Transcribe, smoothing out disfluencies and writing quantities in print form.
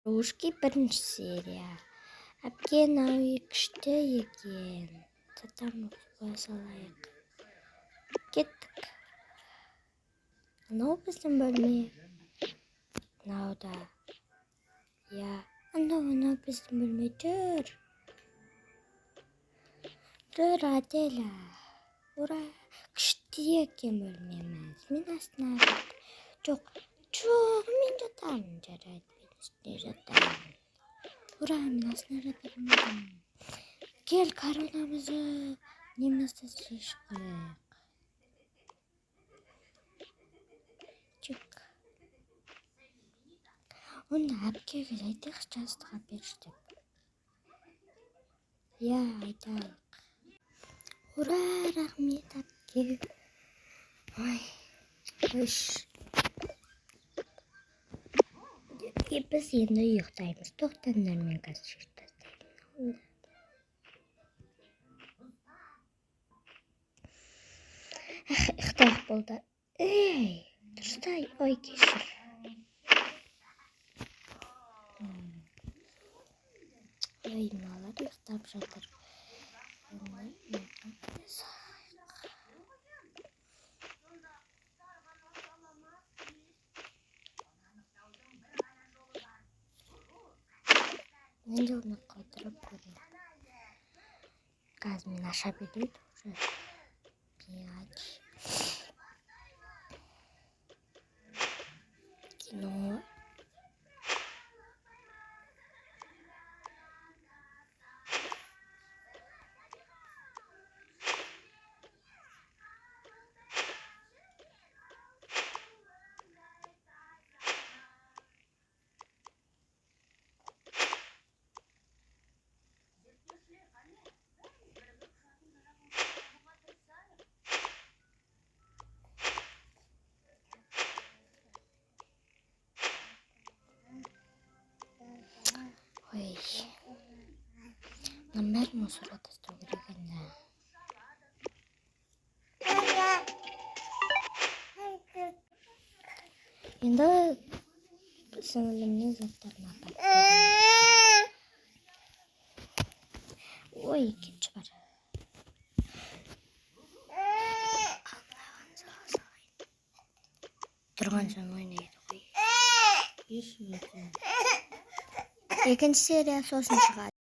Ушки бірінші серия. Әпкен ауы күшті екен. Татам қоя салайық. Кеттік. Анау біздің бөлме. Анау да. Я. Анау біздің бөлме. Тұр Аделя. Ура. Күшті екен бөлмеміз. Мен астына жоқ, мен жатамын. Жарайды, мен үстіне жатамын. Ура, мен астына жатамын. Кел, коронамызды немізді шешіп қояйық. Чек. Оны әпкеге айтайық, жастық әперші деп. Я, айтайық. Ура, рахмет әпке. Ой, үш. Біз енді ұйықтаймыз. Тоқтаңдар, мен қазір ұйықтаймын. Ұйықтайық болды. Ей, дұрыстай, ой, кешір. Ой, мыналар ұйықтап жатыр. Мен де оны қойдырып көрейін. Қазір мен аша берейін уже. 5. Кино. Ой. Мен бәрін мусорға тастау керек енді. Енді сіңілімнің заттарын апарып берейін. Ой, кетші бар. Алмаған салайын. Тұрған соң ойнайды ғой. Екінші серия сосын шығады.